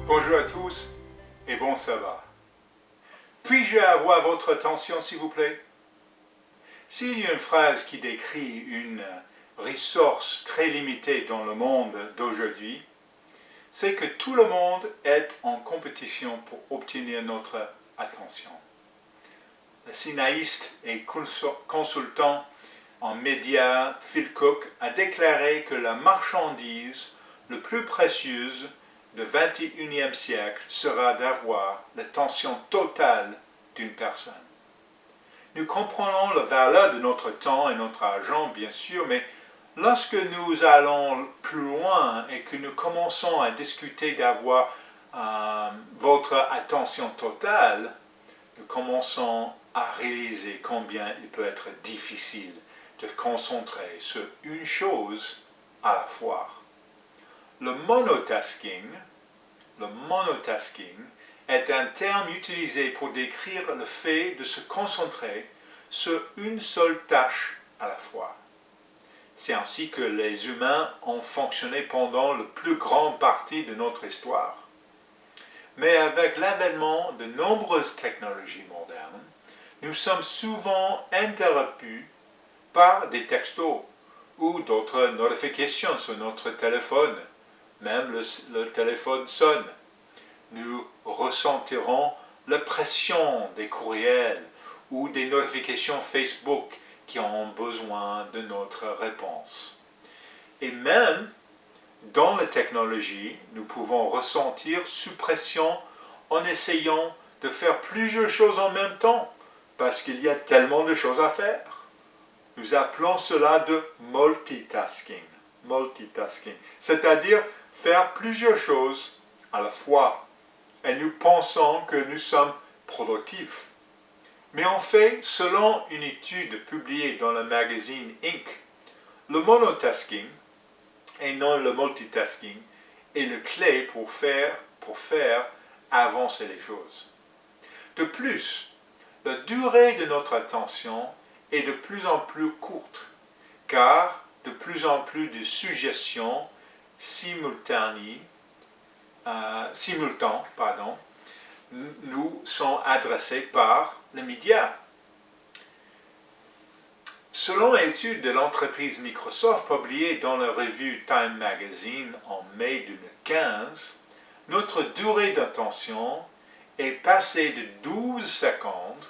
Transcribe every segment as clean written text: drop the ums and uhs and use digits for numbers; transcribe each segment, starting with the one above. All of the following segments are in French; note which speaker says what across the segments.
Speaker 1: Bonjour à tous et bon sabbat. Puis-je avoir votre attention s'il vous plaît? S'il y a une phrase qui décrit une ressource très limitée dans le monde d'aujourd'hui, c'est que tout le monde est en compétition pour obtenir notre attention. Le scénariste et consultant en médias Phil Cook a déclaré que la marchandise la plus précieuse du XXIe siècle sera d'avoir l'attention totale d'une personne. Nous comprenons la valeur de notre temps et notre argent, bien sûr, mais lorsque nous allons plus loin et que nous commençons à discuter d'avoir votre attention totale, nous commençons à réaliser combien il peut être difficile de se concentrer sur une chose à la fois. Le monotasking est un terme utilisé pour décrire le fait de se concentrer sur une seule tâche à la fois. C'est ainsi que les humains ont fonctionné pendant la plus grande partie de notre histoire. Mais avec l'avènement de nombreuses technologies modernes, nous sommes souvent interrompus par des textos ou d'autres notifications sur notre téléphone. Même le téléphone sonne. Nous ressentirons la pression des courriels ou des notifications Facebook qui ont besoin de notre réponse. Et même dans la technologie, nous pouvons ressentir sous pression en essayant de faire plusieurs choses en même temps parce qu'il y a tellement de choses à faire. Nous appelons cela de multitasking, c'est-à-dire faire plusieurs choses à la fois. Et nous pensons que nous sommes productifs. Mais en fait, selon une étude publiée dans le magazine Inc., le monotasking et non le multitasking est la clé pour faire avancer les choses. De plus, la durée de notre attention est de plus en plus courte, car de plus en plus de suggestions simultanées nous sont adressées par les médias. Selon une étude de l'entreprise Microsoft publiée dans la revue Time Magazine en mai 2015, notre durée d'attention est passée de 12 secondes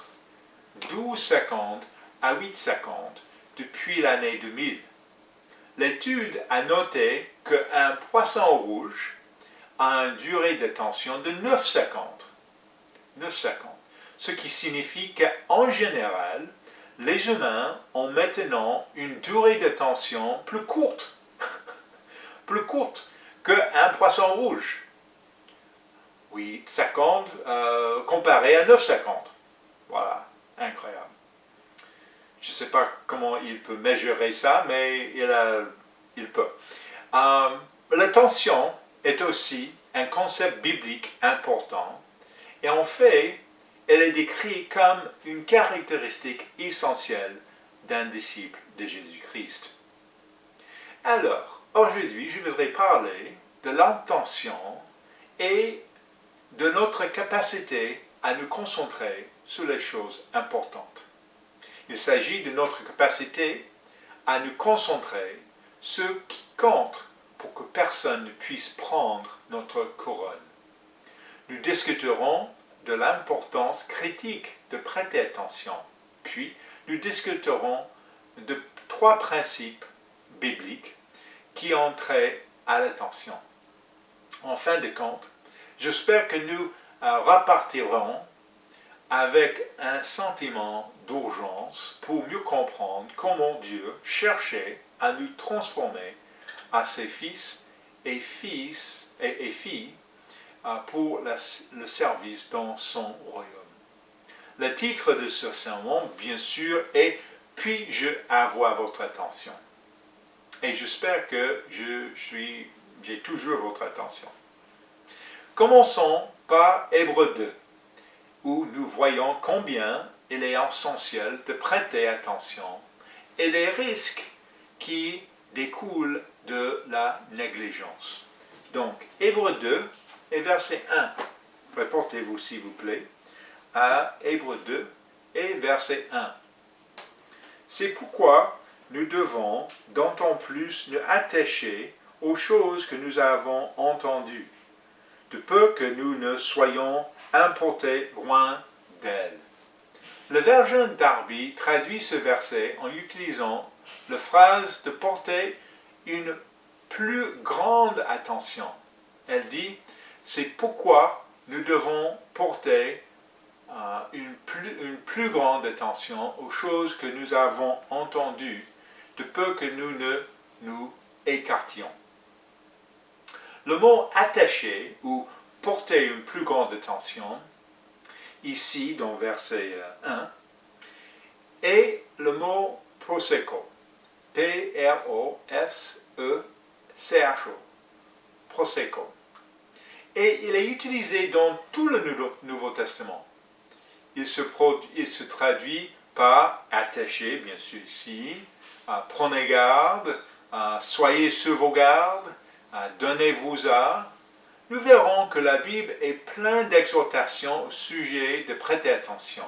Speaker 1: à 8 secondes depuis l'année 2000. L'étude a noté qu'un poisson rouge a une durée d'attention de 9 secondes. Ce qui signifie qu'en général, les humains ont maintenant une durée d'attention plus courte qu'un poisson rouge. 8 secondes comparé à 9 secondes. Voilà, incroyable. Je ne sais pas comment il peut mesurer ça, mais il peut. L'attention est aussi un concept biblique important et en fait, elle est décrite comme une caractéristique essentielle d'un disciple de Jésus-Christ. Alors, aujourd'hui, je voudrais parler de l'attention et de notre capacité à nous concentrer sur les choses importantes. Il s'agit de notre capacité à nous concentrer sur ce qui compte pour que personne ne puisse prendre notre couronne. Nous discuterons de l'importance critique de prêter attention, puis nous discuterons de 3 principes bibliques qui ont trait à l'attention. En fin de compte, j'espère que nous repartirons avec un sentiment d'urgence pour mieux comprendre comment Dieu cherchait à nous transformer à ses fils et filles pour le service dans son royaume. Le titre de ce sermon, bien sûr, est « Puis-je avoir votre attention ?» Et j'espère que j'ai toujours votre attention. Commençons par Hébreux 2, où nous voyons combien il est essentiel de prêter attention et les risques qui découlent de la négligence. Donc, Hébreux 2, et verset 1. Reportez-vous s'il vous plaît à Hébreux 2 et verset 1. C'est pourquoi nous devons d'autant plus nous attacher aux choses que nous avons entendues, de peu que nous ne soyons importés loin d'elles. Le Version Darby traduit ce verset en utilisant la phrase de porter une plus grande attention. Elle dit, c'est pourquoi nous devons porter une plus grande attention aux choses que nous avons entendues, de peu que nous ne nous écartions. Le mot attacher ou porter une plus grande attention, ici dans verset 1, est le mot prosecho, P-R-O-S-E-C-H-O, prosecho. Et il est utilisé dans tout le Nouveau Testament. Il se traduit par attacher, bien sûr ici, prenez garde, soyez sur vos gardes, donnez-vous à. Nous verrons que la Bible est pleine d'exhortations au sujet de prêter attention.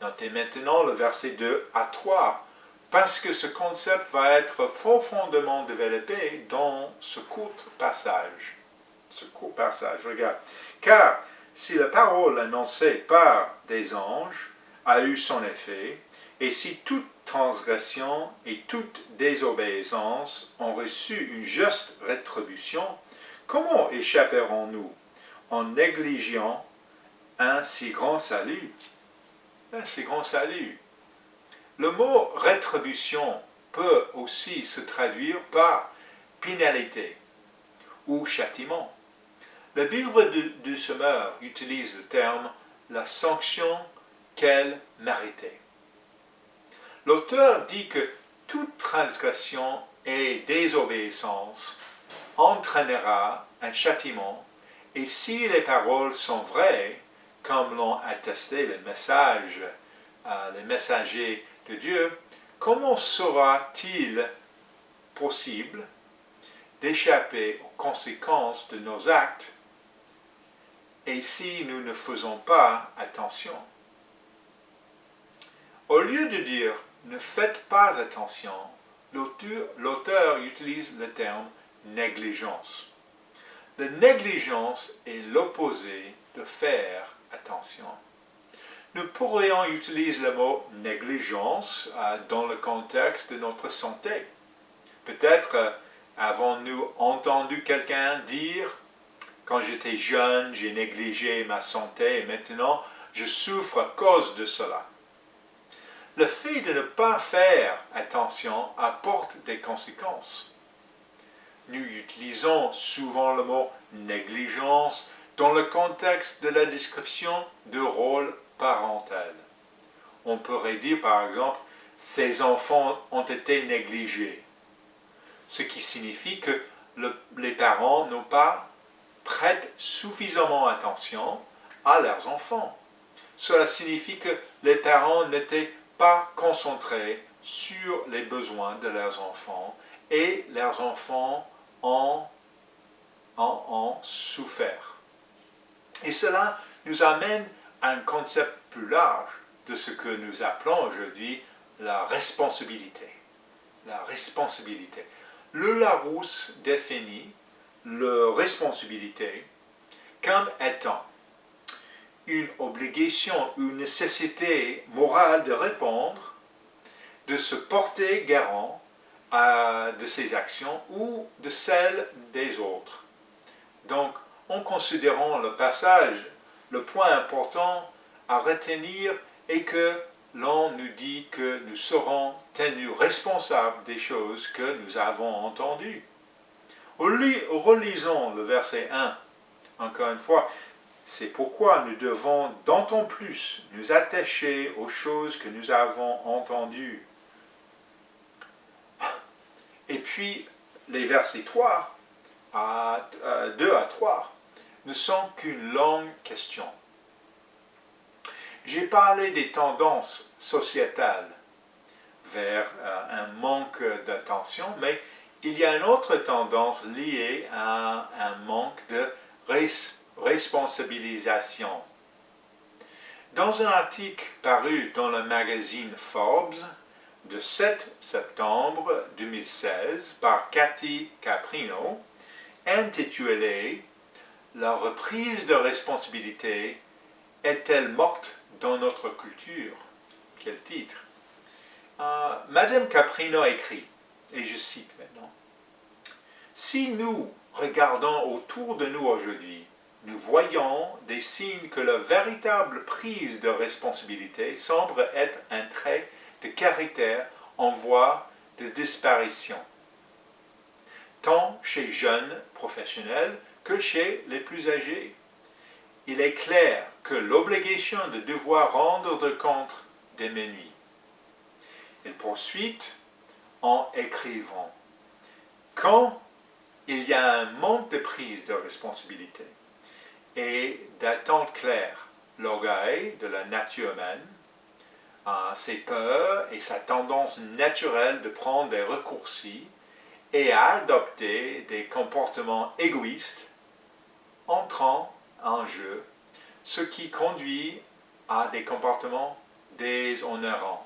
Speaker 1: Notez maintenant le verset 2 à 3, parce que ce concept va être profondément développé dans ce court passage. Regarde. Car si la parole annoncée par des anges a eu son effet, et si toute transgression et toute désobéissance ont reçu une juste rétribution, comment échapperons-nous en négligeant un si grand salut? Un si grand salut. Le mot rétribution peut aussi se traduire par pénalité ou châtiment. La Bible du Semeur utilise le terme la sanction qu'elle méritait. L'auteur dit que toute transgression et désobéissance entraînera un châtiment, et si les paroles sont vraies, comme l'ont attesté les messagers de Dieu, comment sera-t-il possible d'échapper aux conséquences de nos actes et si nous ne faisons pas attention? Au lieu de dire « ne faites pas attention », l'auteur utilise le terme « négligence ». La négligence est l'opposé de faire attention. Nous pourrions utiliser le mot « négligence » dans le contexte de notre santé. Peut-être avons-nous entendu quelqu'un dire « quand j'étais jeune, j'ai négligé ma santé et maintenant je souffre à cause de cela ». Le fait de ne pas faire attention apporte des conséquences. Nous utilisons souvent le mot « négligence » dans le contexte de la description de rôle parental. On pourrait dire par exemple « ces enfants ont été négligés », ce qui signifie que les parents n'ont pas prêté suffisamment attention à leurs enfants. Cela signifie que les parents n'étaient pas concentrés sur les besoins de leurs enfants et leurs enfants en ont souffert. Et cela nous amène à un concept plus large de ce que nous appelons aujourd'hui la responsabilité. La responsabilité. Le Larousse définit la responsabilité comme étant une obligation ou une nécessité morale de répondre, de se porter garant de ses actions ou de celles des autres. Donc, en considérant le passage, le point important à retenir est que l'on nous dit que nous serons tenus responsables des choses que nous avons entendues. Relisons le verset 1, encore une fois. C'est pourquoi nous devons d'autant plus nous attacher aux choses que nous avons entendues. Et puis, les versets 2 à 3 ne sont qu'une longue question. J'ai parlé des tendances sociétales vers un manque d'attention, mais il y a une autre tendance liée à un manque de responsabilisation. Dans un article paru dans le magazine Forbes de 7 septembre 2016 par Cathy Caprino, intitulé « La reprise de responsabilité est-elle morte dans notre culture ?» Quel titre. Madame Caprino écrit, et je cite maintenant, « Si nous regardons autour de nous aujourd'hui, nous voyons des signes que la véritable prise de responsabilité semble être un trait de caractère en voie de disparition, tant chez jeunes professionnels que chez les plus âgés. Il est clair que l'obligation de devoir rendre de compte diminue. » Il poursuit en écrivant, « Quand il y a un manque de prise de responsabilité et d'attente claire, l'orgueil de la nature humaine, ses peurs et sa tendance naturelle de prendre des raccourcis et à adopter des comportements égoïstes entrant en jeu, ce qui conduit à des comportements déshonorants.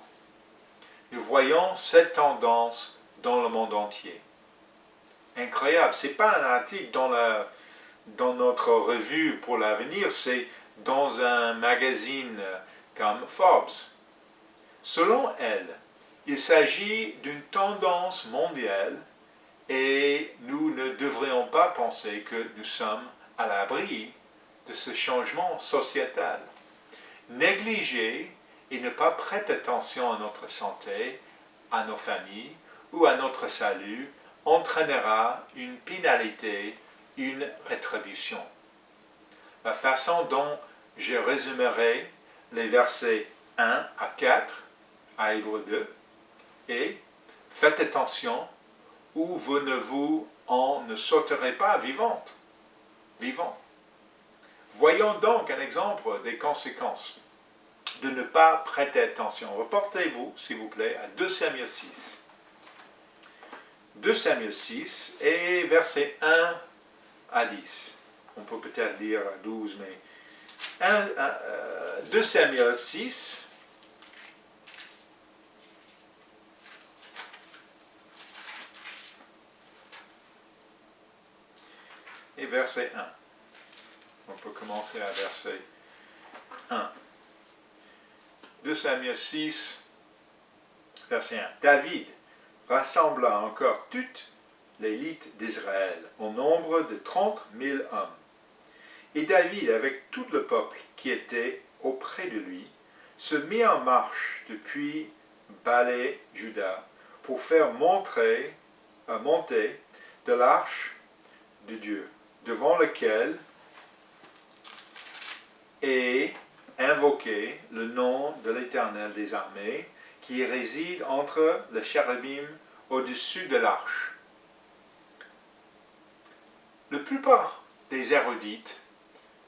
Speaker 1: Nous voyons cette tendance dans le monde entier. Incroyable, ce n'est pas un article dans notre revue pour l'avenir, c'est dans un magazine comme Forbes. Selon elle, il s'agit d'une tendance mondiale et nous ne devrions pas penser que nous sommes à l'abri de ce changement sociétal. Négliger et ne pas prêter attention à notre santé, à nos familles ou à notre salut entraînera une pénalité, une rétribution. La façon dont je résumerai les versets 1 à 4 à Hébreux 2 et « Faites attention ou vous ne sortirez pas vivant. » Voyons donc un exemple des conséquences de ne pas prêter attention. Reportez-vous, s'il vous plaît, à 2 Samuel 6. 2 Samuel 6 et versets 1 à 10. On peut peut-être lire à 12, mais 2 Samuel 6, et verset 1. On peut commencer à verset 1. 2 Samuel 6, verset 1. David rassembla encore toute l'élite d'Israël, au nombre de 30 000 hommes. Et David, avec tout le peuple qui était auprès de lui, se mit en marche depuis Baalé-Juda pour faire monter de l'arche de Dieu, devant lequel est invoqué le nom de l'Éternel des armées, qui réside entre les chérubim au-dessus de l'arche. La plupart des érudites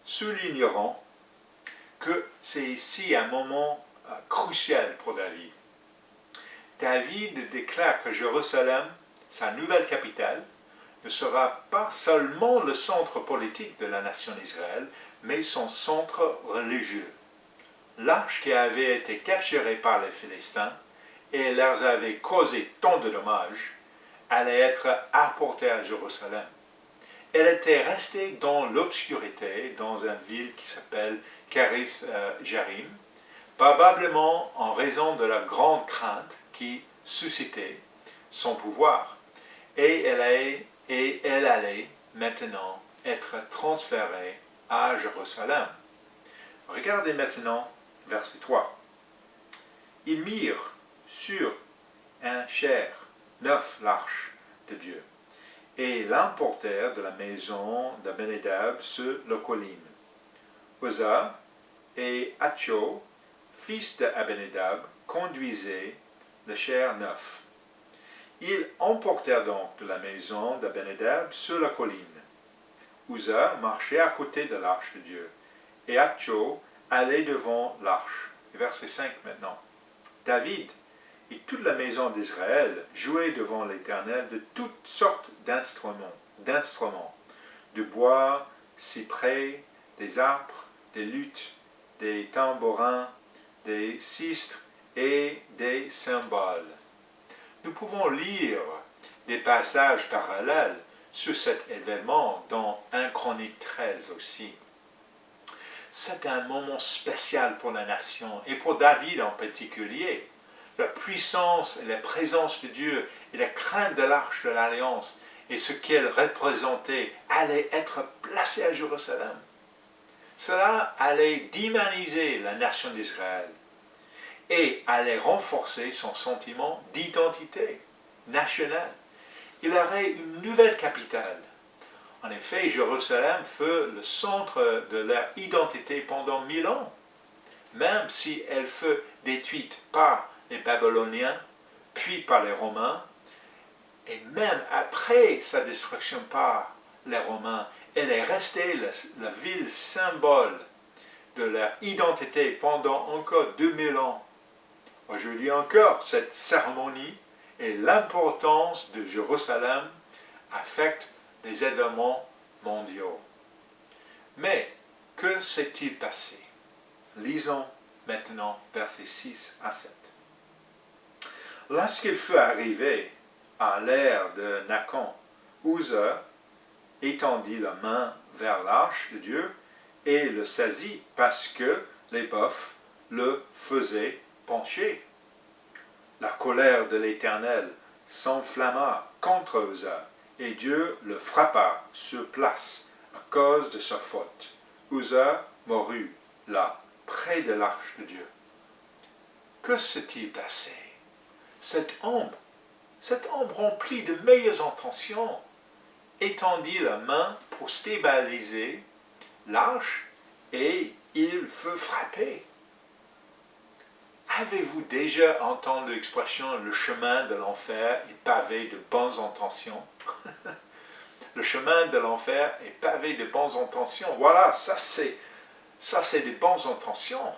Speaker 1: souligneront que c'est ici un moment crucial pour David. David déclare que Jérusalem, sa nouvelle capitale, ne sera pas seulement le centre politique de la nation d'Israël, mais son centre religieux. L'arche qui avait été capturée par les Philistins et leur avait causé tant de dommages, allait être apportée à Jérusalem. Elle était restée dans l'obscurité dans une ville qui s'appelle Kirjath Jearim, probablement en raison de la grande crainte qui suscitait son pouvoir. Et elle allait maintenant être transférée à Jérusalem. Regardez maintenant verset 3. Ils mirent sur un char neuf l'arche de Dieu et l'emportèrent de la maison d'Abinadab sur la colline. Uzzah et Achio, fils d'Abinadab, conduisaient le char neuf. Ils emportèrent donc de la maison d'Abinadab sur la colline. Uzzah marchait à côté de l'arche de Dieu, et Achio allait devant l'arche. Verset 5 maintenant. David et toute la maison d'Israël jouaient devant l'Éternel de toutes sortes d'instruments, de bois, cyprès, des arbres, des luths, des tambourins, des sistres et des cymbales. Nous pouvons lire des passages parallèles sur cet événement dans 1 Chronique 13 aussi. C'est un moment spécial pour la nation et pour David en particulier. La puissance et la présence de Dieu et la crainte de l'arche de l'Alliance et ce qu'elle représentait allait être placé à Jérusalem. Cela allait dynamiser la nation d'Israël et allait renforcer son sentiment d'identité nationale. Il aurait une nouvelle capitale. En effet, Jérusalem fut le centre de leur identité pendant 1000 ans, même si elle fut détruite par les Babyloniens, puis par les Romains, et même après sa destruction par les Romains, elle est restée la ville symbole de leur identité pendant encore 2000 ans. Aujourd'hui encore, cette cérémonie et l'importance de Jérusalem affectent les événements mondiaux. Mais que s'est-il passé? Lisons maintenant versets 6 à 7. Lorsqu'il fut arrivé à l'ère de Nachon, Uzza étendit la main vers l'arche de Dieu et le saisit parce que les bœufs le faisaient pencher. La colère de l'Éternel s'enflamma contre Uzza, et Dieu le frappa sur place à cause de sa faute. Uzza mourut là, près de l'arche de Dieu. Que s'est-il passé? Cette ombre remplie de meilleures intentions, étendit la main pour stabiliser l'arche et il fut frappé. Avez-vous déjà entendu l'expression « le chemin de l'enfer est pavé de bonnes intentions » Le chemin de l'enfer est pavé de bonnes intentions. Voilà, ça c'est des bonnes intentions.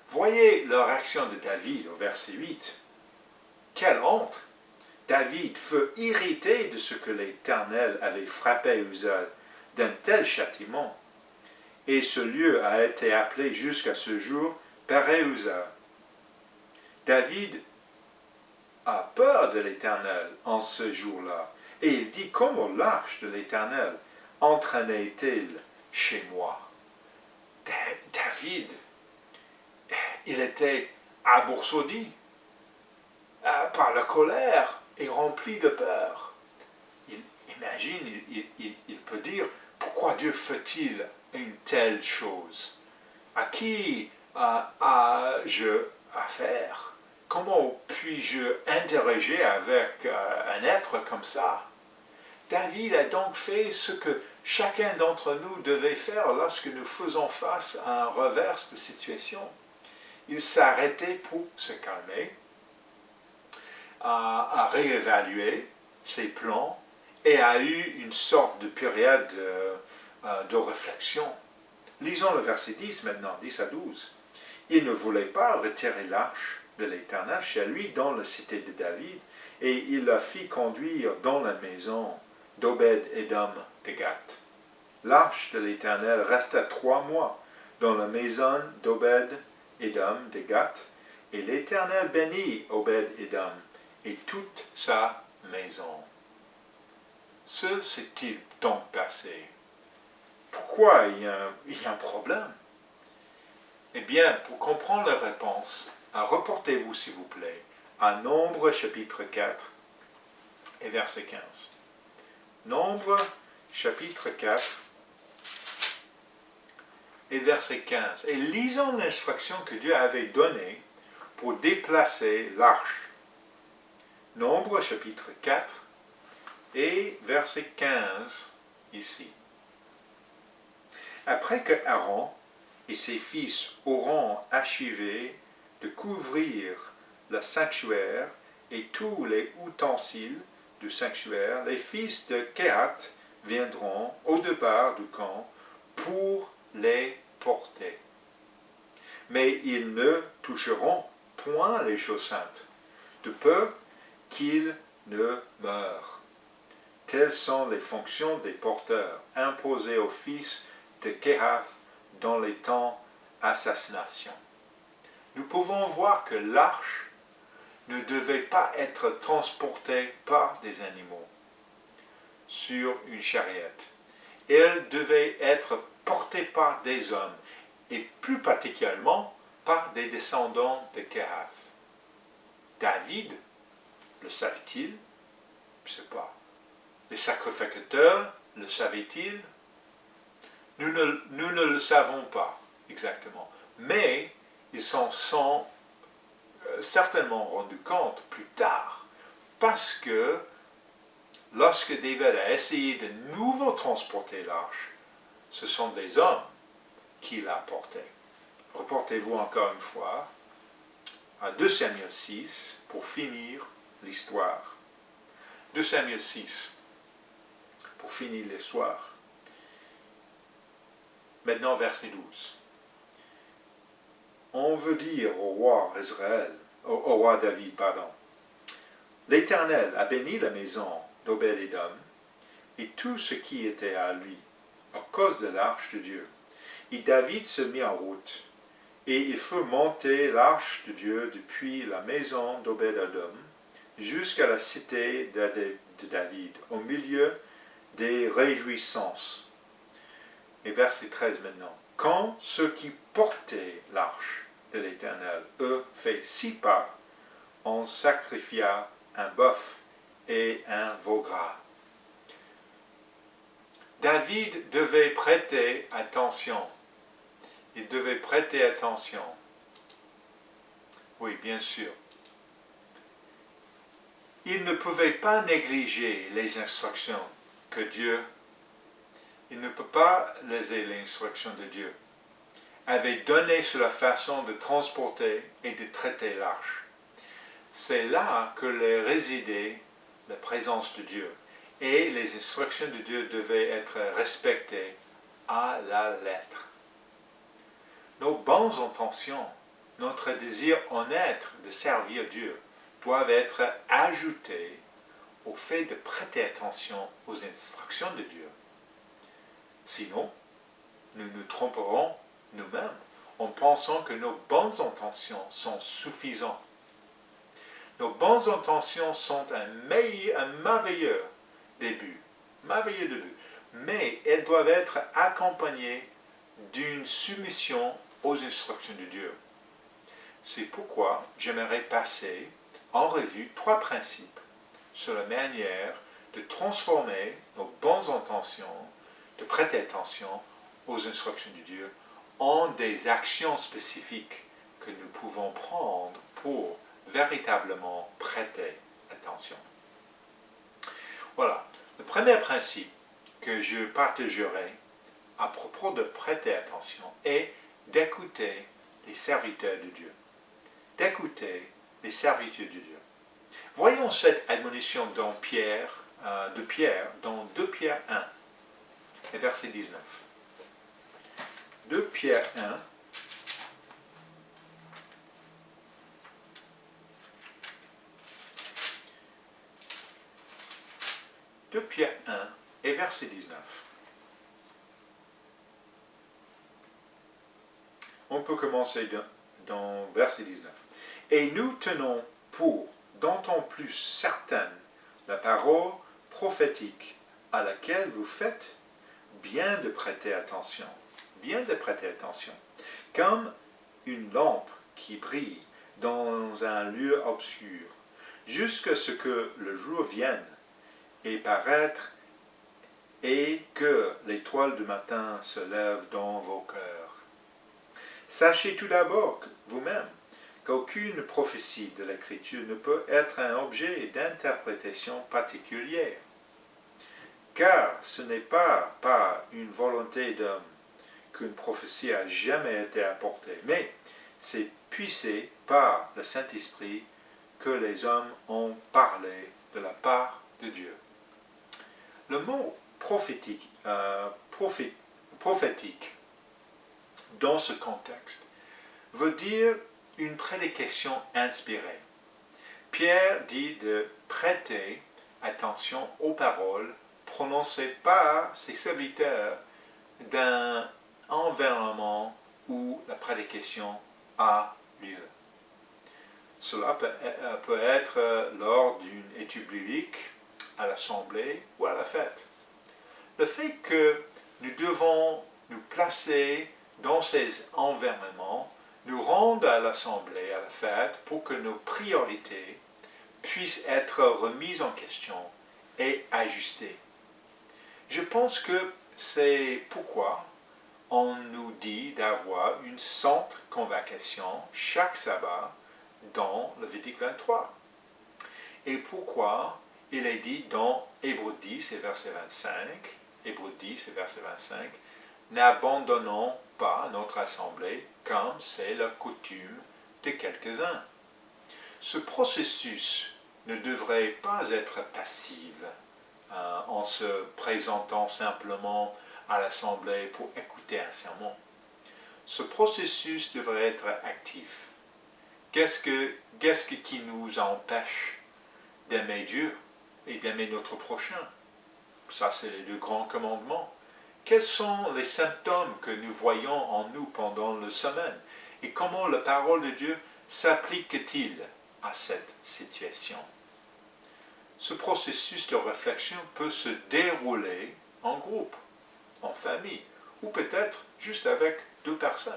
Speaker 1: Voyez la réaction de David au verset 8. Quelle honte! David fut irrité de ce que l'Éternel avait frappé Uzza d'un tel châtiment. Et ce lieu a été appelé jusqu'à ce jour Péré-Uzza. David a peur de l'Éternel en ce jour-là. Et il dit, comment l'arche de l'Éternel entraînait-il chez moi? David, il était abasourdi par la colère et rempli de peur. Il peut dire, pourquoi Dieu fait-il une telle chose? À qui ai-je affaire? Comment puis-je interagir avec un être comme ça? David a donc fait ce que chacun d'entre nous devait faire lorsque nous faisons face à un revers de situation. Il s'est arrêté pour se calmer, à réévaluer ses plans et a eu une sorte de période de réflexion. Lisons le verset 10 maintenant, 10 à 12. Il ne voulait pas retirer l'arche de l'Éternel chez lui dans la cité de David, et il la fit conduire dans la maison d'Obed-Édom de Gath. L'arche de l'Éternel resta 3 mois dans la maison d'Obed-Édom de Gath, et l'Éternel bénit Obed-Édom et toute sa maison. Ce s'est-il donc passé? Pourquoi il y a un problème? Eh bien, pour comprendre la réponse, reportez-vous s'il vous plaît à Nombre chapitre 4 et verset 15. Nombre chapitre 4 et verset 15. Et lisons l'instruction que Dieu avait donnée pour déplacer l'arche. Nombre chapitre 4 et verset 15 ici. Après que Aaron et ses fils auront achevé de couvrir le sanctuaire et tous les ustensiles du sanctuaire, les fils de Kehath viendront au départ du camp pour les porter. Mais ils ne toucheront point les choses saintes, de peur qu'ils ne meurent. Telles sont les fonctions des porteurs imposées aux fils de Kehath dans les temps assassination. Nous pouvons voir que l'arche ne devait pas être transportée par des animaux sur une charrette. Elle devait être portée par des hommes, et plus particulièrement par des descendants de Kehath. David, le savait-il? Je ne sais pas. Les sacrificateurs, le savaient-ils? Nous ne le savons pas exactement. Mais ils s'en sont certainement rendus compte plus tard. Parce que lorsque David a essayé de nouveau transporter l'arche, ce sont des hommes qui l'a portée. Reportez-vous encore une fois à 2 Samuel 6 pour finir l'histoire. 2 Samuel 6 pour finir l'histoire. Maintenant, verset 12. On veut dire au roi Israël, au roi David, pardon, l'Éternel a béni la maison d'Obed-Édom et tout ce qui était à lui, à cause de l'arche de Dieu. Et David se mit en route, et il fit monter l'arche de Dieu depuis la maison d'Obed-Édom jusqu'à la cité de David, au milieu des réjouissances. Et verset 13 maintenant. Quand ceux qui portaient l'arche de l'Éternel eurent fait 6 pas, on sacrifia un bœuf et un veau gras. David devait prêter attention. Il devait prêter attention. Oui, bien sûr. Il ne pouvait pas négliger les instructions que Dieu, il ne peut pas léser l'instruction de Dieu, avait donné sur la façon de transporter et de traiter l'arche. C'est là que résidait la présence de Dieu. Et les instructions de Dieu devaient être respectées à la lettre. Nos bonnes intentions, notre désir honnête de servir Dieu doivent être ajoutés au fait de prêter attention aux instructions de Dieu. Sinon, nous nous tromperons nous-mêmes en pensant que nos bonnes intentions sont suffisantes. Nos bonnes intentions sont un merveilleux début, mais elles doivent être accompagnées d'une soumission aux instructions de Dieu. C'est pourquoi j'aimerais passer en revue 3 principes sur la manière de transformer nos bonnes intentions, de prêter attention aux instructions de Dieu en des actions spécifiques que nous pouvons prendre pour véritablement prêter attention. Voilà, le premier principe que je partagerai à propos de prêter attention est d'écouter les serviteurs de Dieu. D'écouter les serviteurs de Dieu. Voyons cette admonition de Pierre dans 2 Pierre 1 et verset 19. 2 Pierre 1, de Pierre 1 et verset 19. On peut commencer dans verset 19. Et nous tenons pour d'autant plus certaine la parole prophétique à laquelle vous faites bien de prêter attention. Bien de prêter attention. Comme une lampe qui brille dans un lieu obscur, jusqu'à ce que le jour vienne et paraître et que l'étoile du matin se lève dans vos cœurs. Sachez tout d'abord vous-même qu'aucune prophétie de l'Écriture ne peut être un objet d'interprétation particulière, car ce n'est pas par une volonté d'homme qu'une prophétie a jamais été apportée, mais c'est poussé par le Saint-Esprit que les hommes ont parlé de la part de Dieu. Le mot prophétique dans ce contexte veut dire une prédication inspirée. Pierre dit de prêter attention aux paroles prononcé par ses serviteurs d'un environnement où la prédication a lieu. Cela peut être lors d'une étude biblique, à l'assemblée ou à la fête. Le fait que nous devons nous placer dans ces environnements nous rend à l'assemblée, à la fête, pour que nos priorités puissent être remises en question et ajustées. Je pense que c'est pourquoi on nous dit d'avoir une sainte convocation chaque sabbat dans Lévitique 23. Et pourquoi il est dit dans Hébreux 10 et verset 25, Hébreux 10 et verset 25, n'abandonnons pas notre assemblée comme c'est la coutume de quelques-uns. Ce processus ne devrait pas être passif en se présentant simplement à l'assemblée pour écouter un sermon. Ce processus devrait être actif. Qu'est-ce qui nous empêche d'aimer Dieu et d'aimer notre prochain? Ça, c'est les deux grands commandements. Quels sont les symptômes que nous voyons en nous pendant la semaine? Et comment la parole de Dieu s'applique-t-il à cette situation? Ce processus de réflexion peut se dérouler en groupe, en famille, ou peut-être juste avec deux personnes.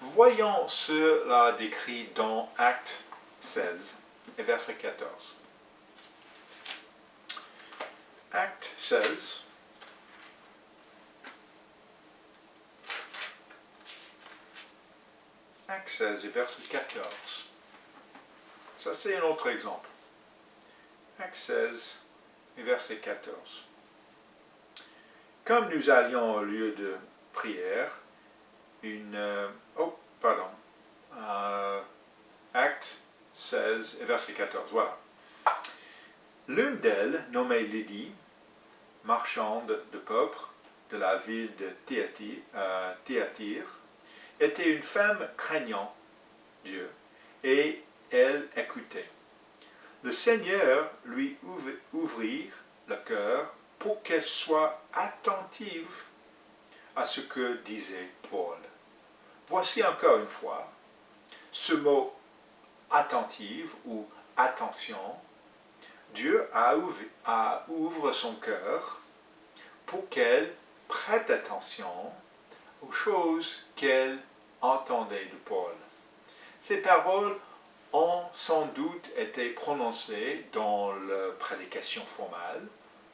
Speaker 1: Voyons cela décrit dans Actes 16 et verset 14. Actes 16. Actes 16 et verset 14. Ça, c'est un autre exemple. Actes 16 et verset 14. Comme nous allions au lieu de prière, Actes 16 et verset 14, voilà. L'une d'elles, nommée Lydie, marchande de pourpre de la ville de Thyatire, était une femme craignant Dieu, et elle écoutait. Le Seigneur lui ouvrit le cœur pour qu'elle soit attentive à ce que disait Paul. Voici encore une fois ce mot attentive ou attention. Dieu ouvre son cœur pour qu'elle prête attention aux choses qu'elle entendait de Paul. Ces paroles ont sans doute été prononcées dans la prédication formelle,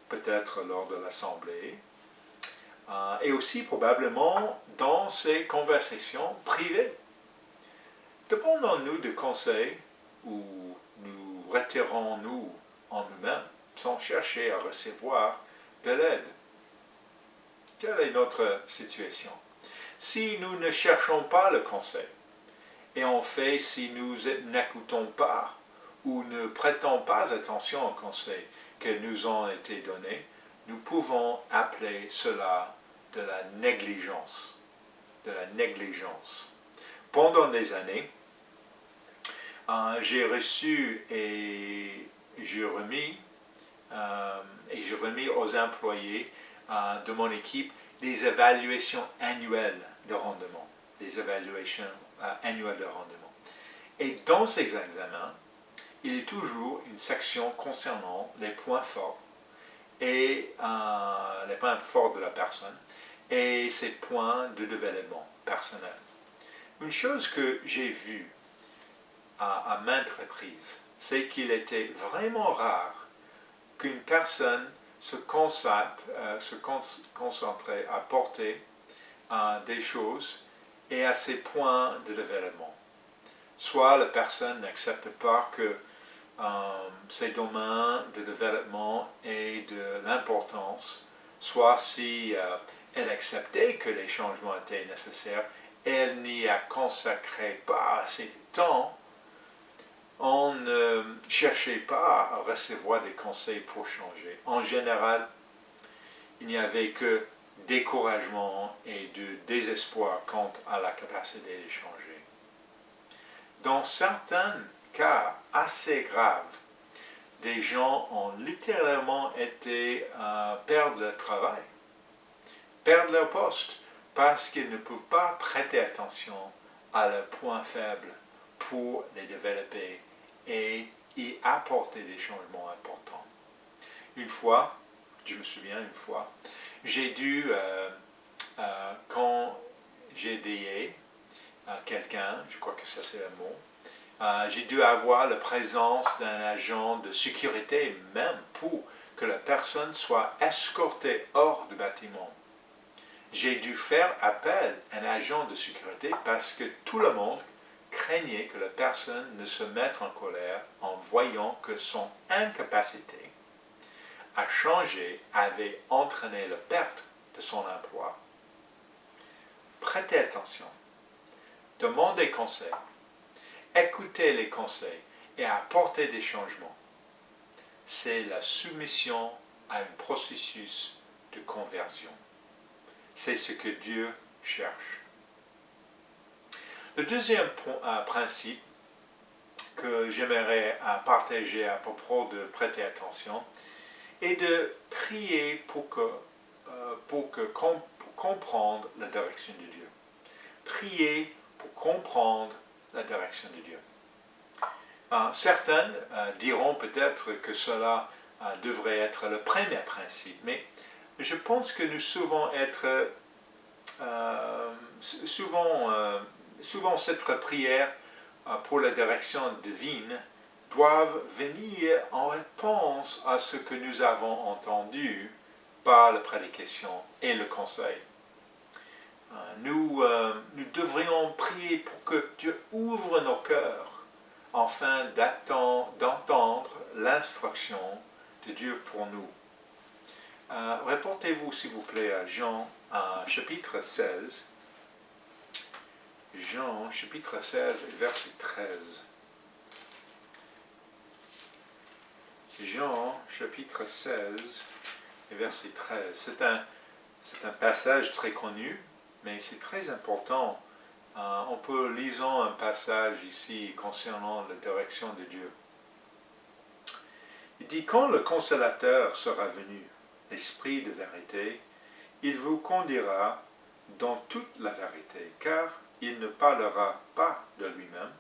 Speaker 1: peut-être lors de l'assemblée, et aussi probablement dans ces conversations privées. Dépendons-nous de conseils ou nous retirons-nous en nous-mêmes sans chercher à recevoir de l'aide? Quelle est notre situation? Si nous ne cherchons pas le conseil, et en fait, si nous n'écoutons pas ou ne prêtons pas attention aux conseils qui nous ont été donnés, nous pouvons appeler cela de la négligence. De la négligence. Pendant des années, j'ai reçu et j'ai remis aux employés de mon équipe des évaluations annuelles de rendement. Des évaluations annuelles de rendement. Et dans ces examens, il y a toujours une section concernant les points forts et les points forts de la personne et ses points de développement personnel. Une chose que j'ai vue à maintes reprises, c'est qu'il était vraiment rare qu'une personne se concentrait à porter des choses et à ses points de développement. Soit la personne n'accepte pas que ces domaines de développement aient de l'importance, soit si elle acceptait que les changements étaient nécessaires, elle n'y a consacré pas assez de temps. On ne cherchait pas à recevoir des conseils pour changer. En général, il n'y avait que découragement et de désespoir quant à la capacité de changer. Dans certains cas assez graves, des gens ont littéralement été perdre leur travail, perdre leur poste, parce qu'ils ne peuvent pas prêter attention à leurs points faibles pour les développer et y apporter des changements importants. Une fois, je me souviens une fois, j'ai dû, quand j'ai aidé quelqu'un, je crois que ça c'est le mot, j'ai dû avoir la présence d'un agent de sécurité même pour que la personne soit escortée hors du bâtiment. J'ai dû faire appel à un agent de sécurité parce que tout le monde craignait que la personne ne se mette en colère en voyant que son incapacité à changer avait entraîné la perte de son emploi. Prêtez attention, demandez conseil, écoutez les conseils et apportez des changements. C'est la soumission à un processus de conversion. C'est ce que Dieu cherche. Le deuxième principe que j'aimerais partager à propos de prêter attention est de prier pour comprendre la direction de Dieu. Prier pour comprendre la direction de Dieu. Certains diront peut-être que cela devrait être le premier principe, mais je pense que nous souvent cette prière pour la direction divine doivent venir en réponse à ce que nous avons entendu par la prédication et le conseil. Nous devrions prier pour que Dieu ouvre nos cœurs afin d'entendre l'instruction de Dieu pour nous. Reportez-vous s'il vous plaît à Jean chapitre 16. Jean chapitre 16 verset 13. Jean chapitre 16 verset 13. C'est un passage très connu, mais c'est très important. On peut lire un passage ici concernant la direction de Dieu. Il dit, quand le Consolateur sera venu, l'Esprit de vérité, il vous conduira dans toute la vérité, car il ne parlera pas de lui-même,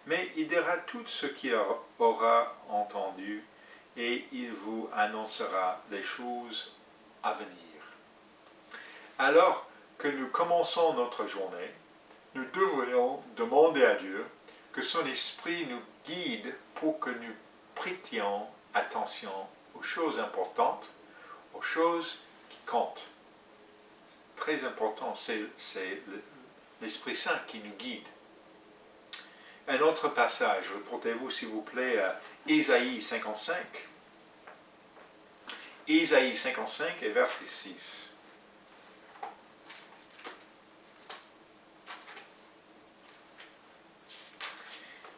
Speaker 1: mais il dira tout ce qu'il aura entendu et il vous annoncera les choses à venir. Alors que nous commençons notre journée, nous devrions demander à Dieu que son Esprit nous guide pour que nous prêtions attention aux choses importantes, aux choses qui comptent. Très important, c'est l'Esprit Saint qui nous guide. Un autre passage, reportez-vous s'il vous plaît à Ésaïe 55. Ésaïe 55 et verset 6.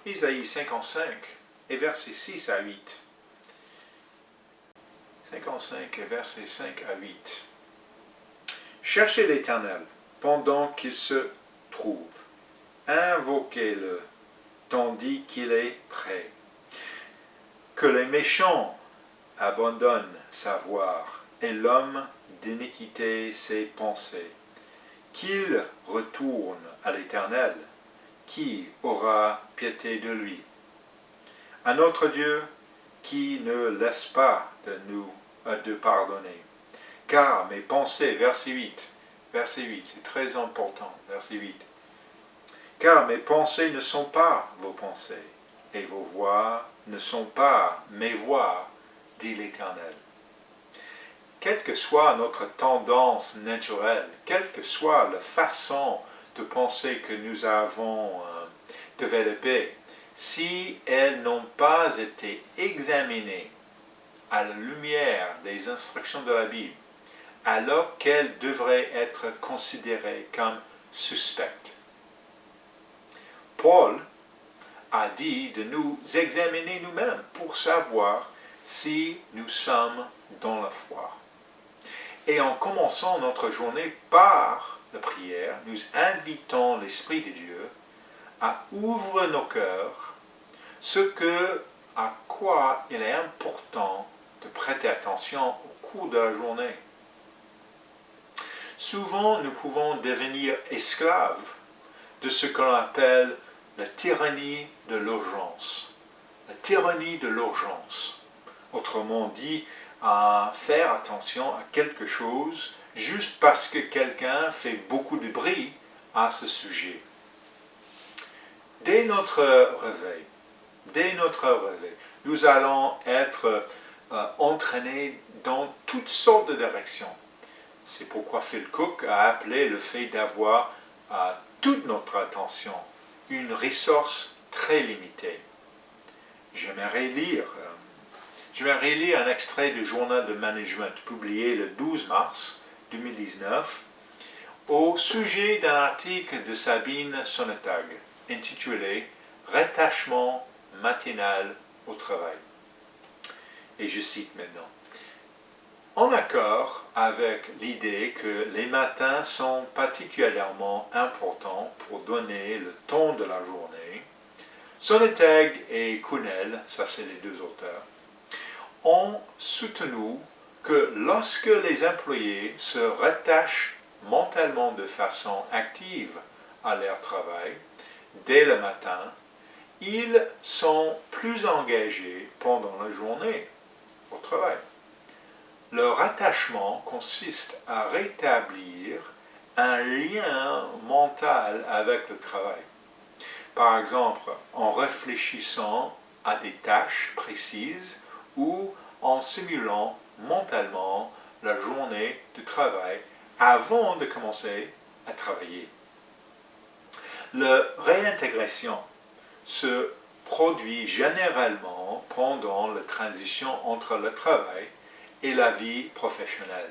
Speaker 1: Ésaïe 55 et versets 6 à 8. 55 et versets 5 à 8. Cherchez l'Éternel pendant qu'il se trouve. Invoquez-le tandis qu'il est près. Que les méchants abandonnent sa voie et l'homme d'iniquité ses pensées. Qu'il retourne à l'Éternel, qui aura pitié de lui. À notre Dieu qui ne laisse pas de pardonner. Car mes pensées, verset 8, c'est très important, verset 8. Car mes pensées ne sont pas vos pensées, et vos voix ne sont pas mes voix, dit l'Éternel. Quelle que soit notre tendance naturelle, quelle que soit la façon de penser que nous avons développée, si elles n'ont pas été examinées à la lumière des instructions de la Bible, alors qu'elles devraient être considérées comme suspectes. Paul a dit de nous examiner nous-mêmes pour savoir si nous sommes dans la foi. Et en commençant notre journée par la prière, nous invitons l'Esprit de Dieu à ouvrir nos cœurs, ce que à quoi il est important de prêter attention au cours de la journée. Souvent, nous pouvons devenir esclaves de ce que l'on appelle la tyrannie de l'urgence. La tyrannie de l'urgence. Autrement dit, à faire attention à quelque chose juste parce que quelqu'un fait beaucoup de bruit à ce sujet. Dès notre réveil, nous allons être entraînés dans toutes sortes de directions. C'est pourquoi Phil Cook a appelé le fait d'avoir toute notre attention une ressource très limitée. J'aimerais lire un extrait du journal de management publié le 12 mars 2019 au sujet d'un article de Sabine Sonnentag intitulé « Rattachement matinal au travail ». Et je cite maintenant. En accord avec l'idée que les matins sont particulièrement importants pour donner le ton de la journée, Sonnentag et Kuhnel, ça c'est les deux auteurs, ont soutenu que lorsque les employés se rattachent mentalement de façon active à leur travail, dès le matin, ils sont plus engagés pendant la journée au travail. Le rattachement consiste à rétablir un lien mental avec le travail. Par exemple, en réfléchissant à des tâches précises ou en simulant mentalement la journée de travail avant de commencer à travailler. La réintégration se produit généralement pendant la transition entre le travail et la vie professionnelle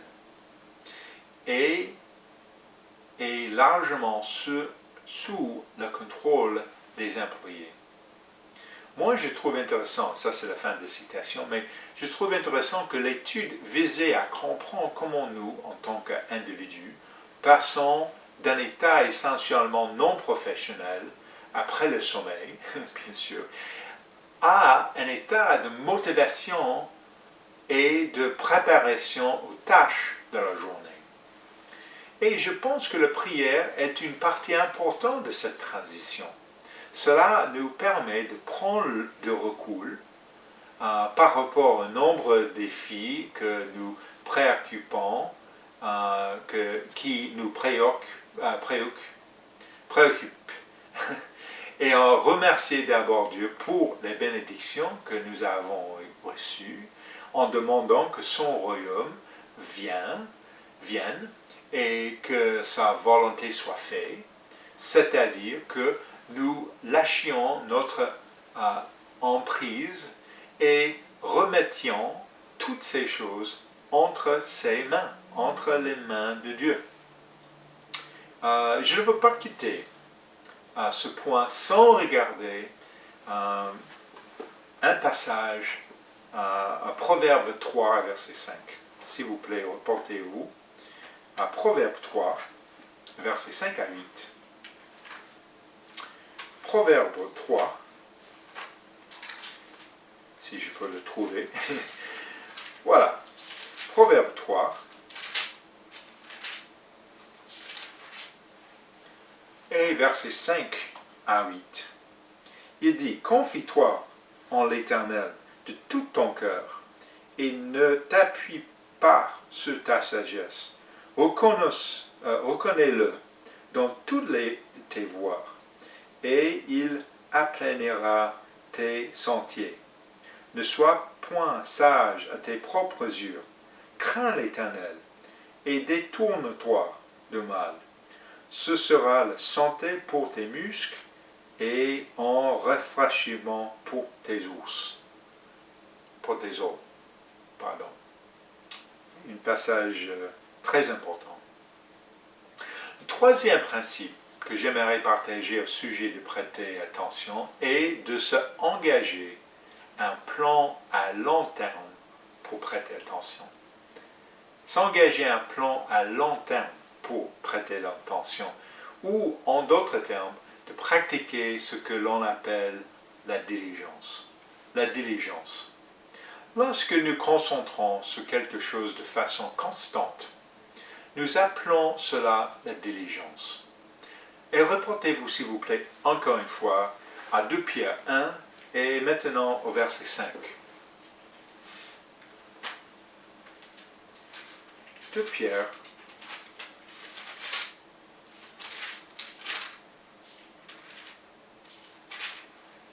Speaker 1: et est largement sous le contrôle des employés. Moi, je trouve intéressant, ça c'est la fin de la citation, mais je trouve intéressant que l'étude visait à comprendre comment nous, en tant qu'individus, passons d'un état essentiellement non professionnel, après le sommeil, bien sûr, à un état de motivation et de préparation aux tâches de la journée. Et je pense que la prière est une partie importante de cette transition. Cela nous permet de prendre du recul par rapport au nombre de défis que nous préoccupons, qui nous préoccupent, et en remercier d'abord Dieu pour les bénédictions que nous avons reçues, en demandant que son royaume vienne et que sa volonté soit faite, c'est-à-dire que nous lâchions notre emprise et remettions toutes ces choses entre ses mains, entre les mains de Dieu. Je ne veux pas quitter ce point sans regarder un passage à Proverbe 3, verset 5. S'il vous plaît, reportez-vous à Proverbe 3, versets 5 à 8. Proverbe 3, si je peux le trouver. Voilà. Proverbe 3. Et versets 5 à 8. Il dit, confie-toi en l'Éternel de tout ton cœur et ne t'appuie pas sur ta sagesse. Reconnais-le dans toutes tes voies et il aplanira tes sentiers. Ne sois point sage à tes propres yeux. Crains l'Éternel et détourne-toi de mal. Ce sera la santé pour tes muscles et un rafraîchissement pour tes os. Pour tes os. Pardon. Un passage très important. Le troisième principe que j'aimerais partager au sujet de prêter attention est de se engager un plan à long terme pour prêter attention. S'engager un plan à long terme pour prêter attention, ou en d'autres termes, de pratiquer ce que l'on appelle la diligence. la diligence. Lorsque nous concentrons sur quelque chose de façon constante, nous appelons cela la diligence. Et reportez-vous s'il vous plaît encore une fois à 2 Pierre 1 et maintenant au verset 5. 2 Pierre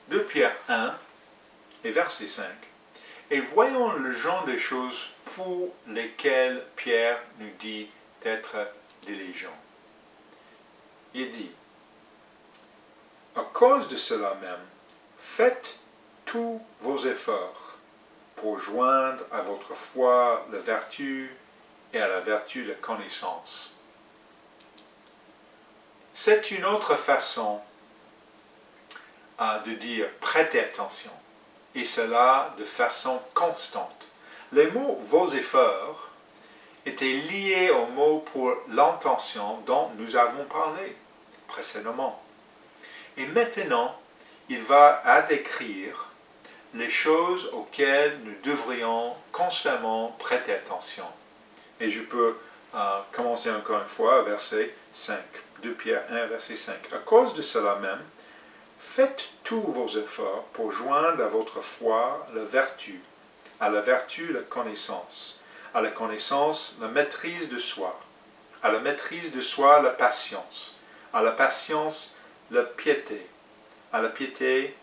Speaker 1: 2 Pierre 1 et verset 5. Et voyons le genre de choses pour lesquelles Pierre nous dit d'être diligent. Il dit, à cause de cela même, faites tous vos efforts pour joindre à votre foi la vertu et à la vertu la connaissance. C'est une autre façon de dire prêtez attention, et cela de façon constante. Les mots vos efforts étaient liés aux mots pour l'intention dont nous avons parlé précédemment. Et maintenant, il va à décrire les choses auxquelles nous devrions constamment prêter attention. Et je peux commencer encore une fois, verset 5, 2 Pierre 1, verset 5. À cause de cela même, faites tous vos efforts pour joindre à votre foi la vertu, à la vertu la connaissance, à la connaissance la maîtrise de soi, à la maîtrise de soi la patience, à la patience la piété, à la piété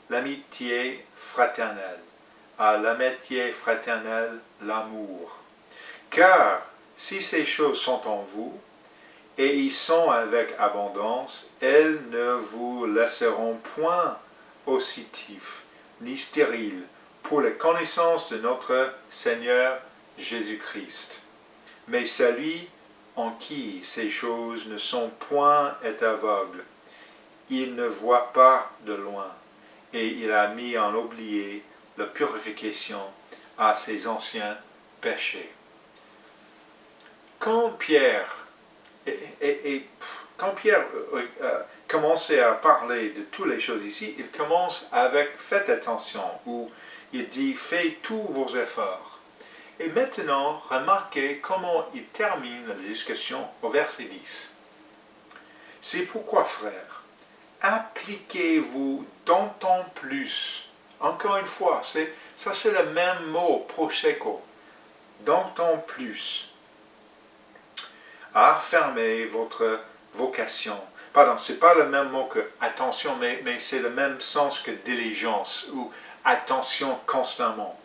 Speaker 1: l'amitié fraternelle, à l'amitié fraternelle l'amour. Car si ces choses sont en vous, et y sont avec abondance, elles ne vous laisseront point oisitifs ni stériles pour la connaissance de notre Seigneur Jésus-Christ. Mais celui en qui ces choses ne sont point est aveugle. Il ne voit pas de loin, et il a mis en oublié la purification à ses anciens péchés. Quand Pierre commençait à parler de toutes les choses ici, il commence avec faites attention, où il dit faites tous vos efforts. Et maintenant, remarquez comment il termine la discussion au verset 10. C'est pourquoi, frères, appliquez-vous d'autant plus. Encore une fois, c'est le même mot, proseco, d'autant plus, à affermer votre vocation. Pardon, ce n'est pas le même mot que attention, mais c'est le même sens que diligence ou attention constamment.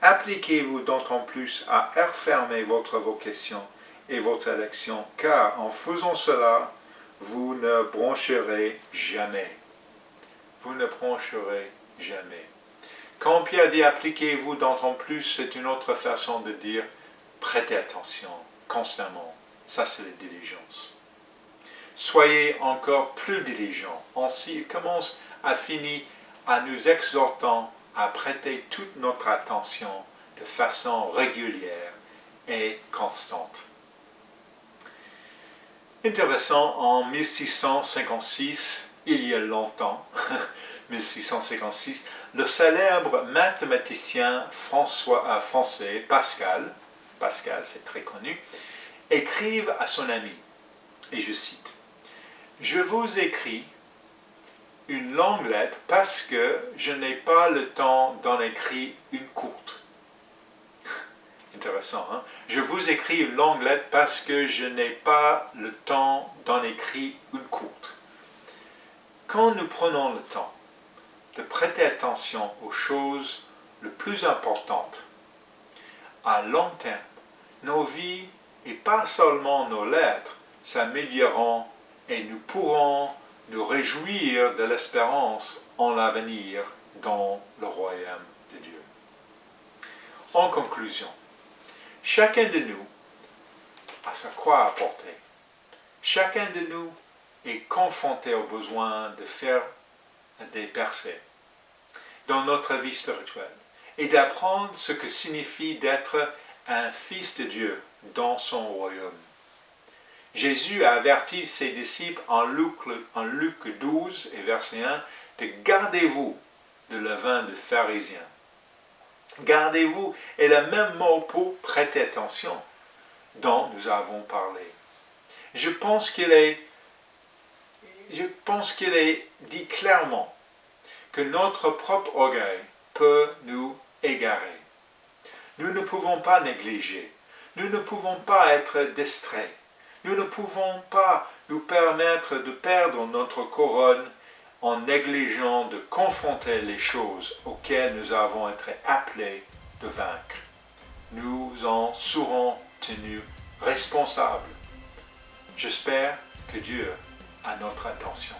Speaker 1: Appliquez-vous d'autant plus à affermer votre vocation et votre élection, car en faisant cela, vous ne broncherez jamais. Vous ne broncherez jamais. Quand Pierre dit appliquez-vous d'autant plus, c'est une autre façon de dire prêtez attention constamment. Ça, c'est la diligence. Soyez encore plus diligents. Ainsi, il commence à finir à nous exhortant à prêter toute notre attention de façon régulière et constante. Intéressant, en 1656, il y a longtemps, 1656, le célèbre mathématicien français Pascal, c'est très connu, écrive à son ami, et je cite, « Je vous écris une longue lettre parce que je n'ai pas le temps d'en écrire une courte. » Intéressant, hein? Je vous écris une longue lettre parce que je n'ai pas le temps d'en écrire une courte. Quand nous prenons le temps de prêter attention aux choses les plus importantes, à long terme, nos vies et pas seulement nos lettres s'amélioreront et nous pourrons nous réjouir de l'espérance en l'avenir dans le royaume de Dieu. En conclusion, chacun de nous a sa croix à porter. Chacun de nous est confronté au besoin de faire des percées dans notre vie spirituelle et d'apprendre ce que signifie d'être un fils de Dieu dans son royaume. Jésus a averti ses disciples en Luc 12 et verset 1 de gardez-vous de levain de pharisien. Gardez-vous est le même mot pour prêter attention dont nous avons parlé. Je pense qu'il est dit clairement que notre propre orgueil peut nous égarer. Nous ne pouvons pas négliger. Nous ne pouvons pas être distraits. Nous ne pouvons pas nous permettre de perdre notre couronne en négligeant de confronter les choses auxquelles nous avons été appelés de vaincre. Nous en serons tenus responsables. J'espère que Dieu a notre attention.